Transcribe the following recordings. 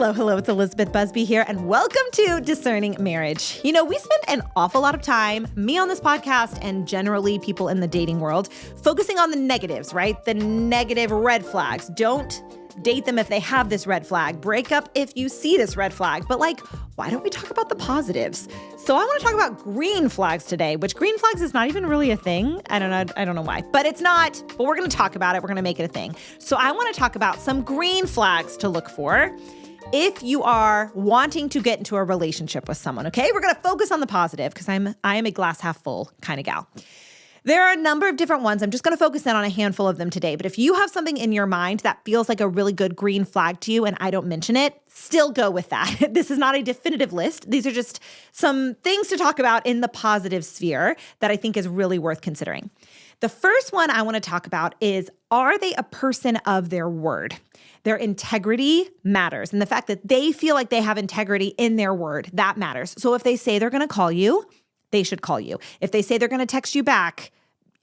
Hello, it's Elizabeth Busby here, and welcome to Discerning Marriage. You know, we spend an awful lot of time, me on this podcast and generally people in the dating world, focusing on the negatives, right? The negative red flags. Don't date them if they have this red flag. Break up if you see this red flag. But why don't we talk about the positives? So I want to talk about green flags today, which green flags is not even really a thing. I don't know why, but it's not, but we're going to talk about it. We're going to make it a thing. So I want to talk about some green flags to look for if you are wanting to get into a relationship with someone, okay? We're going to focus on the positive because I am a glass half full kind of gal. There are a number of different ones. I'm just going to focus in on a handful of them today. But if you have something in your mind that feels like a really good green flag to you and I don't mention it, still go with that. This is not a definitive list. These are just some things to talk about in the positive sphere that I think is really worth considering. The first one I want to talk about is, are they a person of their word? Their integrity matters. And the fact that they feel like they have integrity in their word, that matters. So if they say they're going to call you, they should call you. If they say they're going to text you back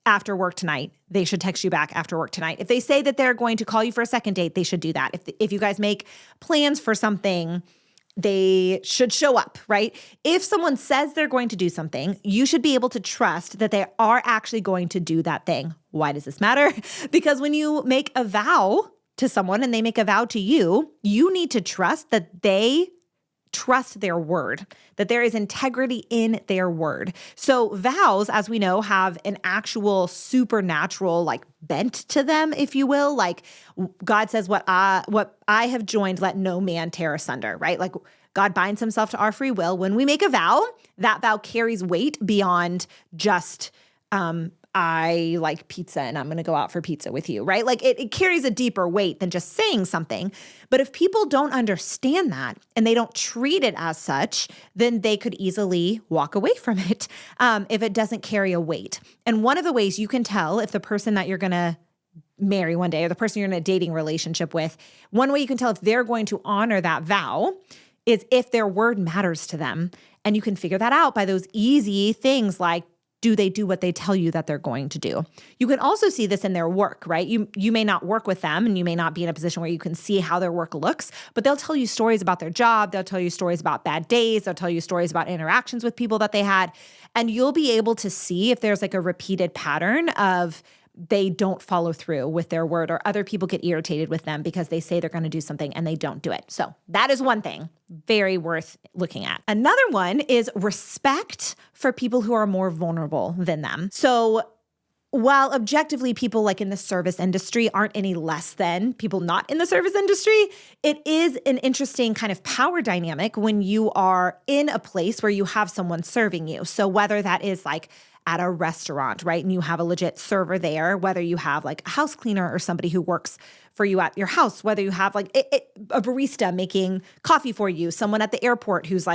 after work tonight, they should text you back after work tonight. If they say that they're going to call you for a second date, they should do that. If you guys make plans for something, they should show up, right? If someone says they're going to do something, you should be able to trust that they are actually going to do that thing. Why does this matter? Because when you make a vow to someone and they make a vow to you, you need to trust that they trust their word, that there is integrity in their word. So vows, as we know, have an actual supernatural bent to them, if you will. Like God says, what I have joined, let no man tear asunder, right? Like God binds himself to our free will. When we make a vow, that vow carries weight beyond just, I like pizza and I'm going to go out for pizza with you, right? Like it carries a deeper weight than just saying something. But if people don't understand that and they don't treat it as such, then they could easily walk away from it if it doesn't carry a weight. And one of the ways you can tell if the person that you're going to marry one day or the person you're in a dating relationship with, one way you can tell if they're going to honor that vow is if their word matters to them. And you can figure that out by those easy things like, do they do what they tell you that they're going to do? You can also see this in their work, right? You may not work with them and you may not be in a position where you can see how their work looks, but they'll tell you stories about their job. They'll tell you stories about bad days. They'll tell you stories about interactions with people that they had. And you'll be able to see if there's a repeated pattern of they don't follow through with their word or other people get irritated with them because they say they're going to do something and they don't do it. So that is one thing very worth looking at. Another one is respect for people who are more vulnerable than them. So while objectively people in the service industry aren't any less than people not in the service industry, it is an interesting kind of power dynamic when you are in a place where you have someone serving you. So whether that is at a restaurant, right? And you have a legit server there, whether you have a house cleaner or somebody who works for you at your house, whether you have a barista making coffee for you, someone at the airport who's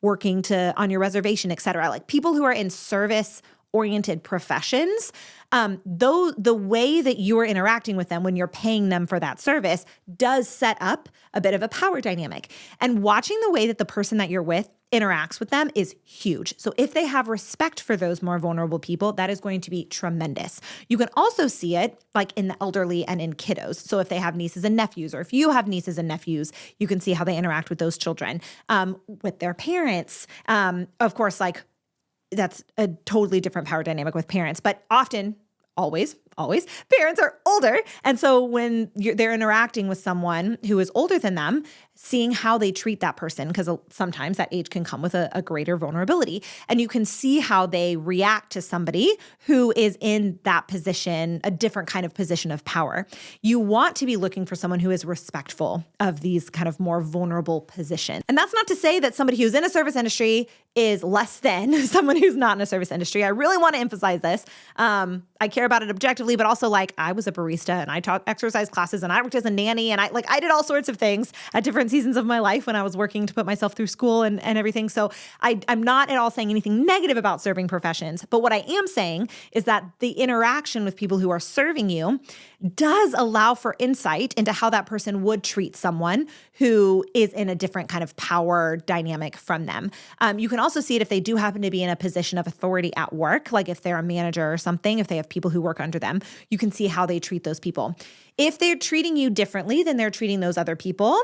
working on your reservation, et cetera. People who are in service-oriented professions, though the way that you are interacting with them when you're paying them for that service does set up a bit of a power dynamic. And watching the way that the person that you're with interacts with them is huge. So if they have respect for those more vulnerable people, that is going to be tremendous. You can also see it in the elderly and in kiddos. So if they have nieces and nephews, or if you have nieces and nephews, you can see how they interact with those children, with their parents. Of course, that's a totally different power dynamic with parents, but often, always, parents are older. And so when they're interacting with someone who is older than them, seeing how they treat that person, because sometimes that age can come with a greater vulnerability. And you can see how they react to somebody who is in that position, a different kind of position of power. You want to be looking for someone who is respectful of these kind of more vulnerable positions. And that's not to say that somebody who's in a service industry is less than someone who's not in a service industry. I really want to emphasize this. I care about it objectively, but also I was a barista and I taught exercise classes and I worked as a nanny and I did all sorts of things at different seasons of my life when I was working to put myself through school and everything. So I'm not at all saying anything negative about serving professions, but what I am saying is that the interaction with people who are serving you does allow for insight into how that person would treat someone who is in a different kind of power dynamic from them. You can also see it if they do happen to be in a position of authority at work, like if they're a manager or something, if they have people who work under them, you can see how they treat those people. If they're treating you differently than they're treating those other people,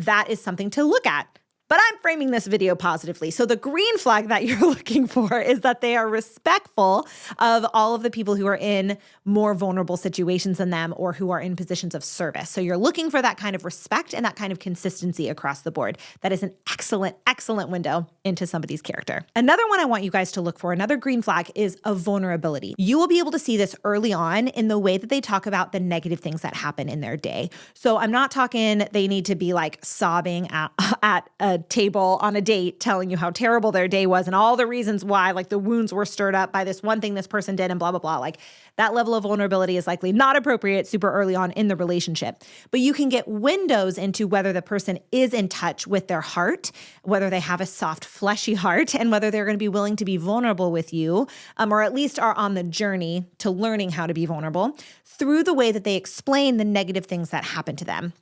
that is something to look at. But I'm framing this video positively. So the green flag that you're looking for is that they are respectful of all of the people who are in more vulnerable situations than them or who are in positions of service. So you're looking for that kind of respect and that kind of consistency across the board. That is an excellent, excellent window into somebody's character. Another one I want you guys to look for, another green flag, is a vulnerability. You will be able to see this early on in the way that they talk about the negative things that happen in their day. So I'm not talking they need to be like sobbing at a table on a date telling you how terrible their day was and all the reasons why, like the wounds were stirred up by this one thing this person did and blah, blah, blah. Like that level of vulnerability is likely not appropriate super early on in the relationship. But you can get windows into whether the person is in touch with their heart, whether they have a soft, fleshy heart, and whether they're going to be willing to be vulnerable with you, or at least are on the journey to learning how to be vulnerable through the way that they explain the negative things that happen to them.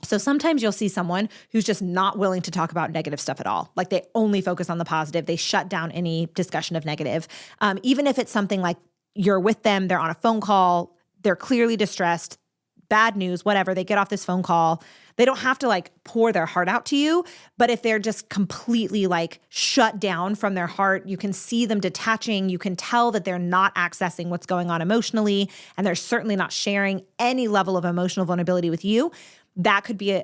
So sometimes you'll see someone who's just not willing to talk about negative stuff at all. Like they only focus on the positive. They shut down any discussion of negative. Even if it's something like you're with them, they're on a phone call, they're clearly distressed, bad news, whatever, they get off this phone call. They don't have to like pour their heart out to you, but if they're just completely like shut down from their heart, you can see them detaching. You can tell that they're not accessing what's going on emotionally, and they're certainly not sharing any level of emotional vulnerability with you. That could be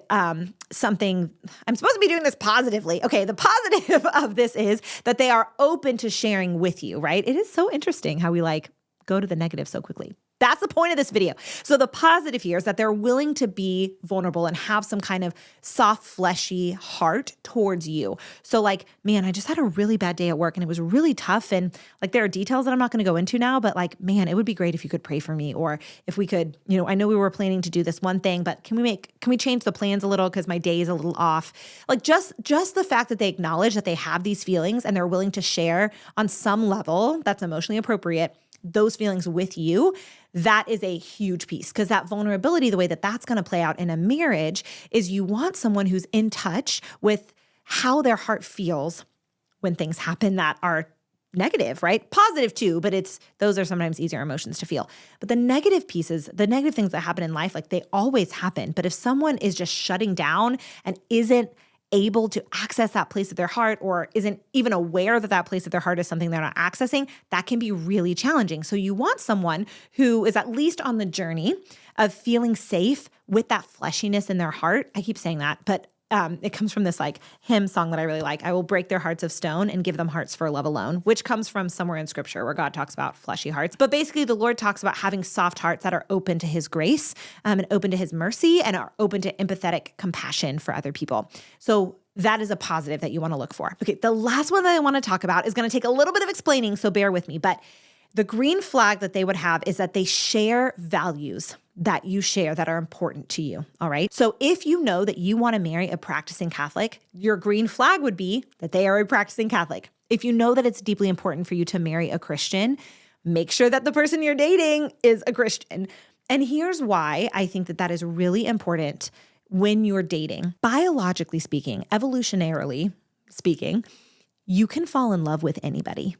something. I'm supposed to be doing this positively. Okay, the positive of this is that they are open to sharing with you, right? It is so interesting how we like go to the negative so quickly. That's the point of this video. So the positive here is that they're willing to be vulnerable and have some kind of soft, fleshy heart towards you. So like, man, I just had a really bad day at work and it was really tough. And like, there are details that I'm not going to go into now, but like, man, it would be great if you could pray for me. Or if we could, I know we were planning to do this one thing, but can we change the plans a little because my day is a little off? Like just the fact that they acknowledge that they have these feelings and they're willing to share on some level that's emotionally appropriate those feelings with you, that is a huge piece, because that vulnerability, the way that that's going to play out in a marriage is you want someone who's in touch with how their heart feels when things happen that are negative, right? Positive too, but those are sometimes easier emotions to feel. But the negative pieces, the negative things that happen in life, like they always happen. But if someone is just shutting down and isn't able to access that place of their heart or isn't even aware that that place of their heart is something they're not accessing, that can be really challenging. So you want someone who is at least on the journey of feeling safe with that fleshiness in their heart. I keep saying that, but it comes from this like hymn song that I really like. I will break their hearts of stone and give them hearts for love alone, which comes from somewhere in scripture where God talks about fleshy hearts. But basically the Lord talks about having soft hearts that are open to his grace and open to his mercy and are open to empathetic compassion for other people. So that is a positive that you want to look for. Okay, the last one that I want to talk about is going to take a little bit of explaining, so bear with me. But the green flag that they would have is that they share values that you share that are important to you, all right? So if you know that you want to marry a practicing Catholic, your green flag would be that they are a practicing Catholic. If you know that it's deeply important for you to marry a Christian, make sure that the person you're dating is a Christian. And here's why I think that is really important when you're dating. Biologically speaking, evolutionarily speaking, you can fall in love with anybody.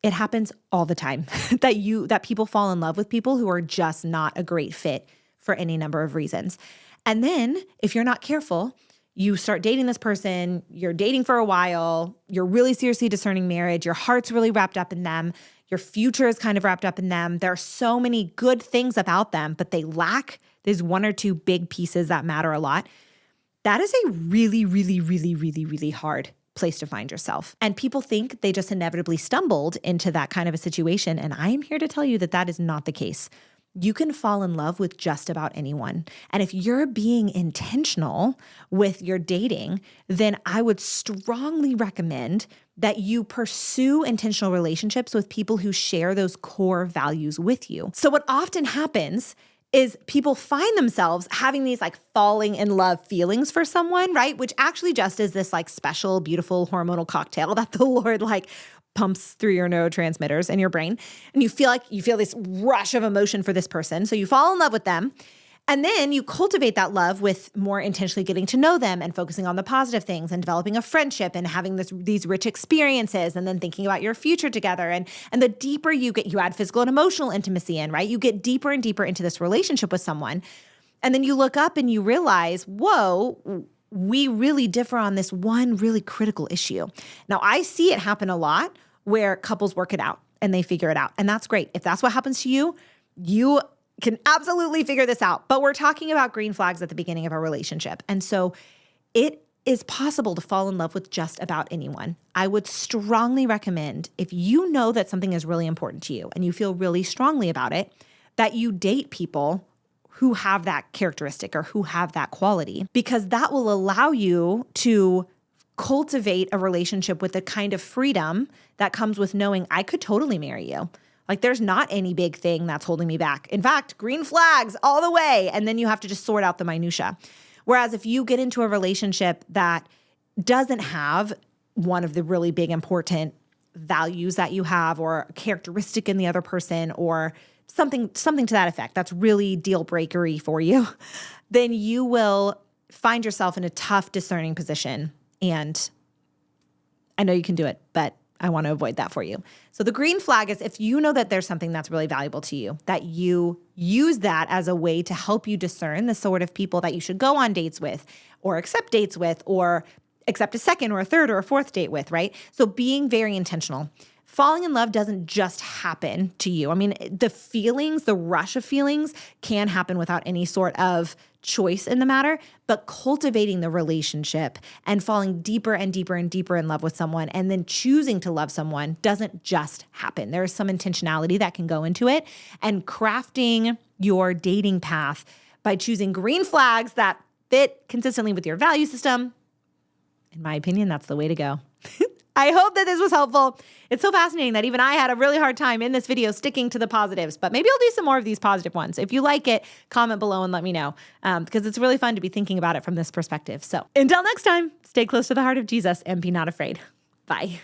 It happens all the time that people fall in love with people who are just not a great fit for any number of reasons. And then if you're not careful, you start dating this person, you're dating for a while, you're really seriously discerning marriage, your heart's really wrapped up in them, your future is kind of wrapped up in them. There are so many good things about them, but they lack these one or two big pieces that matter a lot. That is a really, really, really, really, really hard place to find yourself. And people think they just inevitably stumbled into that kind of a situation. And I am here to tell you that that is not the case. You can fall in love with just about anyone. And if you're being intentional with your dating, then I would strongly recommend that you pursue intentional relationships with people who share those core values with you. So what often happens is people find themselves having these like falling in love feelings for someone, right? Which actually just is this like special, beautiful hormonal cocktail that the Lord like pumps through your neurotransmitters in your brain. And you feel this rush of emotion for this person. So you fall in love with them. And then you cultivate that love with more intentionally getting to know them and focusing on the positive things and developing a friendship and having these rich experiences and then thinking about your future together. And the deeper you get, you add physical and emotional intimacy in, right? You get deeper and deeper into this relationship with someone. And then you look up and you realize, whoa, we really differ on this one really critical issue. Now, I see it happen a lot where couples work it out and they figure it out. And that's great. If that's what happens to you, you can absolutely figure this out. But we're talking about green flags at the beginning of a relationship. And so it is possible to fall in love with just about anyone. I would strongly recommend, if you know that something is really important to you and you feel really strongly about it, that you date people who have that characteristic or who have that quality, because that will allow you to cultivate a relationship with the kind of freedom that comes with knowing I could totally marry you. Like there's not any big thing that's holding me back. In fact, green flags all the way. And then you have to just sort out the minutia. Whereas if you get into a relationship that doesn't have one of the really big important values that you have, or a characteristic in the other person, or something to that effect that's really deal breakery for you, then you will find yourself in a tough discerning position. And I know you can do it, but I want to avoid that for you. So the green flag is if you know that there's something that's really valuable to you, that you use that as a way to help you discern the sort of people that you should go on dates with, or accept dates with, or accept a second or a third or a fourth date with, right? So being very intentional. Falling in love doesn't just happen to you. I mean, the feelings, the rush of feelings can happen without any sort of choice in the matter, but cultivating the relationship and falling deeper and deeper and deeper in love with someone and then choosing to love someone doesn't just happen. There is some intentionality that can go into it, and crafting your dating path by choosing green flags that fit consistently with your value system. In my opinion, that's the way to go. I hope that this was helpful. It's so fascinating that even I had a really hard time in this video sticking to the positives, but maybe I'll do some more of these positive ones. If you like it, comment below and let me know, because it's really fun to be thinking about it from this perspective. So until next time, stay close to the heart of Jesus and be not afraid. Bye.